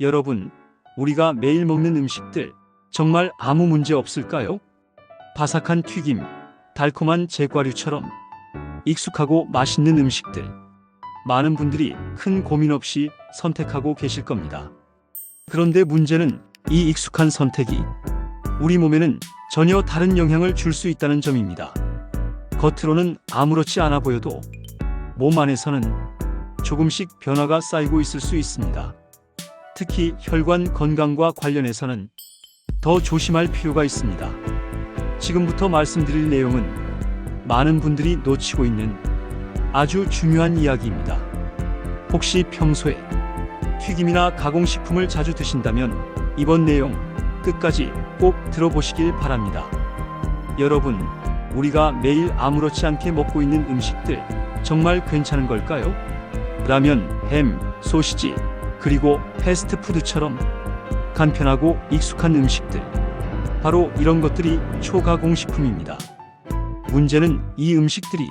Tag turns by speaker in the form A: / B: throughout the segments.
A: 여러분, 우리가 매일 먹는 음식들 정말 아무 문제 없을까요? 바삭한 튀김, 달콤한 제과류처럼 익숙하고 맛있는 음식들. 많은 분들이 큰 고민 없이 선택하고 계실 겁니다. 그런데 문제는 이 익숙한 선택이 우리 몸에는 전혀 다른 영향을 줄 수 있다는 점입니다. 겉으로는 아무렇지 않아 보여도 몸 안에서는 조금씩 변화가 쌓이고 있을 수 있습니다. 특히 혈관 건강과 관련해서는 더 조심할 필요가 있습니다. 지금부터 말씀드릴 내용은 많은 분들이 놓치고 있는 아주 중요한 이야기입니다. 혹시 평소에 튀김이나 가공식품을 자주 드신다면 이번 내용 끝까지 꼭 들어보시길 바랍니다. 여러분, 우리가 매일 아무렇지 않게 먹고 있는 음식들 정말 괜찮은 걸까요? 라면, 햄, 소시지, 그리고 패스트푸드처럼 간편하고 익숙한 음식들. 바로 이런 것들이 초가공식품입니다. 문제는 이 음식들이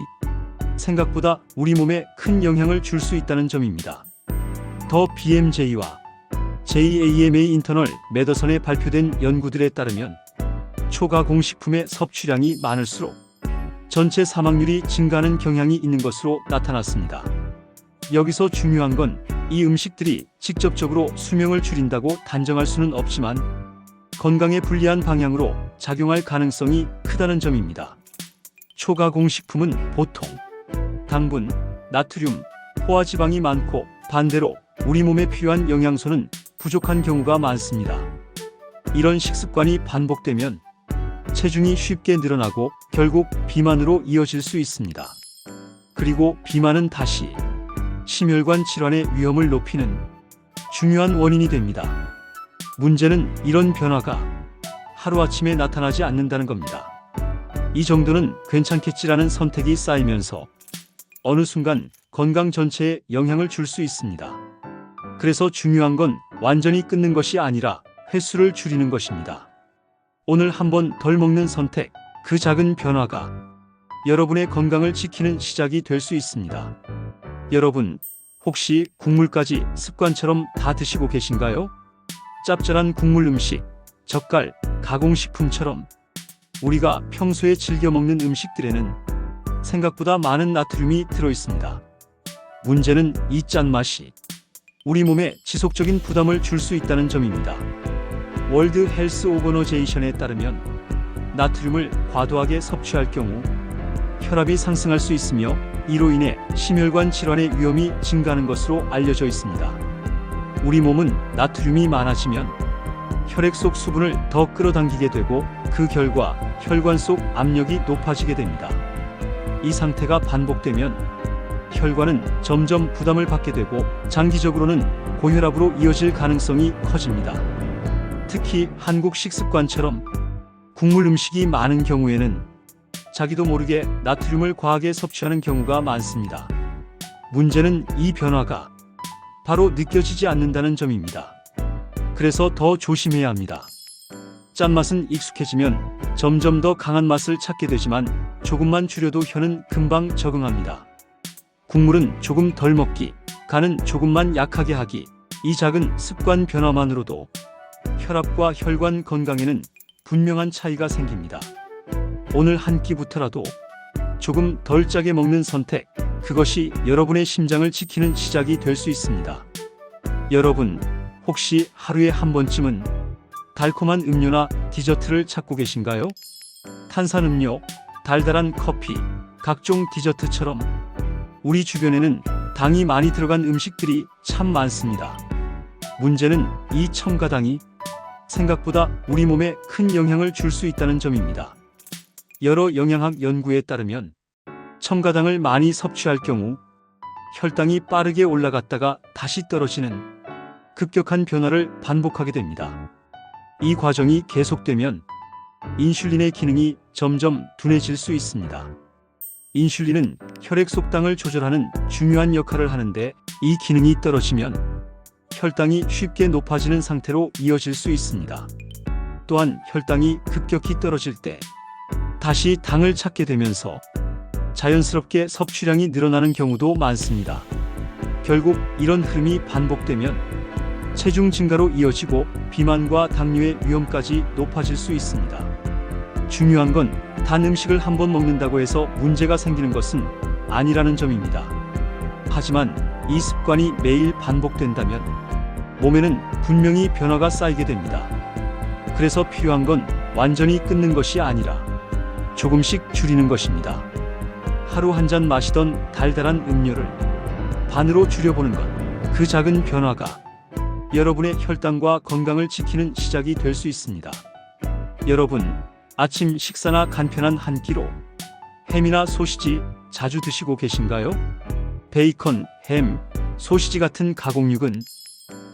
A: 생각보다 우리 몸에 큰 영향을 줄 수 있다는 점입니다. 더 BMJ와 JAMA 인터널 메더선에 발표된 연구들에 따르면 초가공식품의 섭취량이 많을수록 전체 사망률이 증가하는 경향이 있는 것으로 나타났습니다. 여기서 중요한 건 이 음식들이 직접적으로 수명을 줄인다고 단정할 수는 없지만 건강에 불리한 방향으로 작용할 가능성이 크다는 점입니다. 초가공식품은 보통 당분, 나트륨, 포화지방이 많고 반대로 우리 몸에 필요한 영양소는 부족한 경우가 많습니다. 이런 식습관이 반복되면 체중이 쉽게 늘어나고 결국 비만으로 이어질 수 있습니다. 그리고 비만은 다시 심혈관 질환의 위험을 높이는 중요한 원인이 됩니다. 문제는 이런 변화가 하루아침에 나타나지 않는다는 겁니다. 이 정도는 괜찮겠지라는 선택이 쌓이면서 어느 순간 건강 전체에 영향을 줄 수 있습니다. 그래서 중요한 건 완전히 끊는 것이 아니라 횟수를 줄이는 것입니다. 오늘 한번 덜 먹는 선택, 그 작은 변화가 여러분의 건강을 지키는 시작이 될 수 있습니다. 여러분, 혹시 국물까지 습관처럼 다 드시고 계신가요? 짭짤한 국물 음식, 젓갈, 가공식품처럼 우리가 평소에 즐겨 먹는 음식들에는 생각보다 많은 나트륨이 들어있습니다. 문제는 이 짠맛이 우리 몸에 지속적인 부담을 줄 수 있다는 점입니다. 월드 헬스 오거너제이션에 따르면 나트륨을 과도하게 섭취할 경우 혈압이 상승할 수 있으며 이로 인해 심혈관 질환의 위험이 증가하는 것으로 알려져 있습니다. 우리 몸은 나트륨이 많아지면 혈액 속 수분을 더 끌어당기게 되고 그 결과 혈관 속 압력이 높아지게 됩니다. 이 상태가 반복되면 혈관은 점점 부담을 받게 되고 장기적으로는 고혈압으로 이어질 가능성이 커집니다. 특히 한국 식습관처럼 국물 음식이 많은 경우에는 자기도 모르게 나트륨을 과하게 섭취하는 경우가 많습니다. 문제는 이 변화가 바로 느껴지지 않는다는 점입니다. 그래서 더 조심해야 합니다. 짠맛은 익숙해지면 점점 더 강한 맛을 찾게 되지만 조금만 줄여도 혀는 금방 적응합니다. 국물은 조금 덜 먹기, 간은 조금만 약하게 하기, 이 작은 습관 변화만으로도 혈압과 혈관 건강에는 분명한 차이가 생깁니다. 오늘 한 끼부터라도 조금 덜 짜게 먹는 선택, 그것이 여러분의 심장을 지키는 시작이 될 수 있습니다. 여러분, 혹시 하루에 한 번쯤은 달콤한 음료나 디저트를 찾고 계신가요? 탄산음료, 달달한 커피, 각종 디저트처럼 우리 주변에는 당이 많이 들어간 음식들이 참 많습니다. 문제는 이 첨가당이 생각보다 우리 몸에 큰 영향을 줄 수 있다는 점입니다. 여러 영양학 연구에 따르면 첨가당을 많이 섭취할 경우 혈당이 빠르게 올라갔다가 다시 떨어지는 급격한 변화를 반복하게 됩니다. 이 과정이 계속되면 인슐린의 기능이 점점 둔해질 수 있습니다. 인슐린은 혈액 속당을 조절하는 중요한 역할을 하는데 이 기능이 떨어지면 혈당이 쉽게 높아지는 상태로 이어질 수 있습니다. 또한 혈당이 급격히 떨어질 때 다시 당을 찾게 되면서 자연스럽게 섭취량이 늘어나는 경우도 많습니다. 결국 이런 흐름이 반복되면 체중 증가로 이어지고 비만과 당뇨의 위험까지 높아질 수 있습니다. 중요한 건 단 음식을 한 번 먹는다고 해서 문제가 생기는 것은 아니라는 점입니다. 하지만 이 습관이 매일 반복된다면 몸에는 분명히 변화가 쌓이게 됩니다. 그래서 필요한 건 완전히 끊는 것이 아니라 조금씩 줄이는 것입니다. 하루 한 잔 마시던 달달한 음료를 반으로 줄여보는 것. 그 작은 변화가 여러분의 혈당과 건강을 지키는 시작이 될 수 있습니다. 여러분, 아침 식사나 간편한 한 끼로 햄이나 소시지 자주 드시고 계신가요? 베이컨, 햄, 소시지 같은 가공육은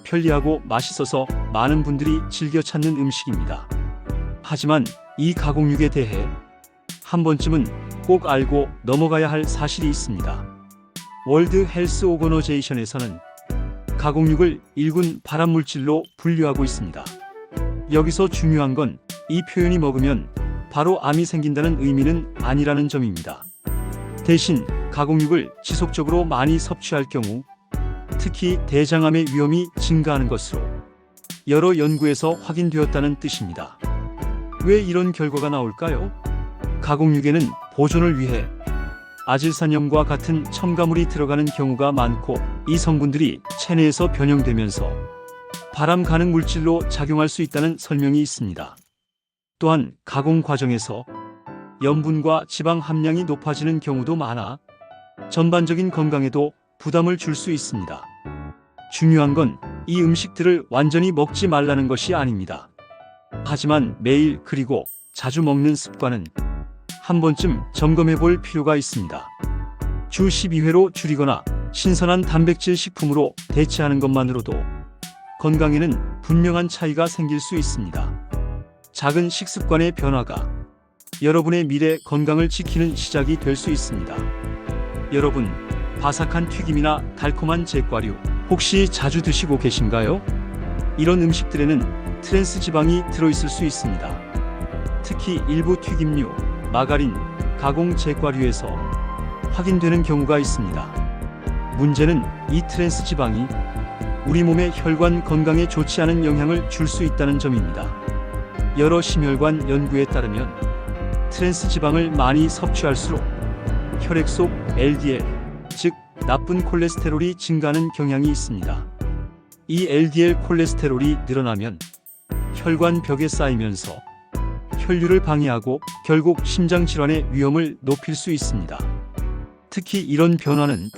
A: 편리하고 맛있어서 많은 분들이 즐겨 찾는 음식입니다. 하지만 이 가공육에 대해 한 번쯤은 꼭 알고 넘어가야 할 사실이 있습니다. 월드 헬스 오거너제이션에서는 가공육을 일군 발암물질로 분류하고 있습니다. 여기서 중요한 건 이 표현이 먹으면 바로 암이 생긴다는 의미는 아니라는 점입니다. 대신 가공육을 지속적으로 많이 섭취할 경우 특히 대장암의 위험이 증가하는 것으로 여러 연구에서 확인되었다는 뜻입니다. 왜 이런 결과가 나올까요? 가공육에는 보존을 위해 아질산염과 같은 첨가물이 들어가는 경우가 많고 이 성분들이 체내에서 변형되면서 발암 가능 물질로 작용할 수 있다는 설명이 있습니다. 또한 가공 과정에서 염분과 지방 함량이 높아지는 경우도 많아 전반적인 건강에도 부담을 줄 수 있습니다. 중요한 건 이 음식들을 완전히 먹지 말라는 것이 아닙니다. 하지만 매일 그리고 자주 먹는 습관은 한 번쯤 점검해 볼 필요가 있습니다. 주 12회로 줄이거나 신선한 단백질 식품으로 대체하는 것만으로도 건강에는 분명한 차이가 생길 수 있습니다. 작은 식습관의 변화가 여러분의 미래 건강을 지키는 시작이 될 수 있습니다. 여러분, 바삭한 튀김이나 달콤한 제과류 혹시 자주 드시고 계신가요? 이런 음식들에는 트랜스 지방이 들어있을 수 있습니다. 특히 일부 튀김류, 마가린, 가공 제과류에서 확인되는 경우가 있습니다. 문제는 이 트랜스 지방이 우리 몸의 혈관 건강에 좋지 않은 영향을 줄 수 있다는 점입니다. 여러 심혈관 연구에 따르면 트랜스 지방을 많이 섭취할수록 혈액 속 LDL, 즉 나쁜 콜레스테롤이 증가하는 경향이 있습니다. 이 LDL 콜레스테롤이 늘어나면 혈관 벽에 쌓이면서 혈류를 방해하고 결국 심장 질환의 위험을 높일 수 있습니다. 특히 이런 변화는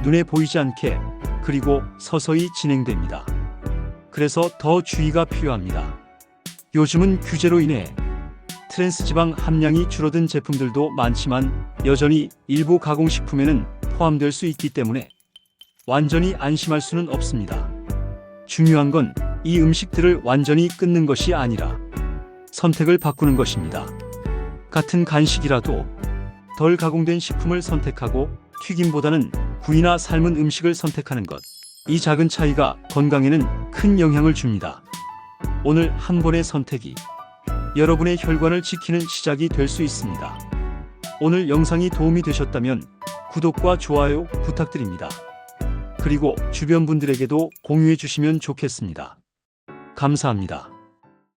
A: 눈에 보이지 않게 그리고 서서히 진행됩니다. 그래서 더 주의가 필요합니다. 요즘은 규제로 인해 트랜스 지방 함량이 줄어든 제품들도 많지만 여전히 일부 가공식품에는 포함될 수 있기 때문에 완전히 안심할 수는 없습니다. 중요한 건 이 음식들을 완전히 끊는 것이 아니라 선택을 바꾸는 것입니다. 같은 간식이라도 덜 가공된 식품을 선택하고 튀김보다는 구이나 삶은 음식을 선택하는 것. 이 작은 차이가 건강에는 큰 영향을 줍니다. 오늘 한 번의 선택이 여러분의 혈관을 지키는 시작이 될 수 있습니다. 오늘 영상이 도움이 되셨다면 구독과 좋아요 부탁드립니다. 그리고 주변 분들에게도 공유해 주시면 좋겠습니다. 감사합니다.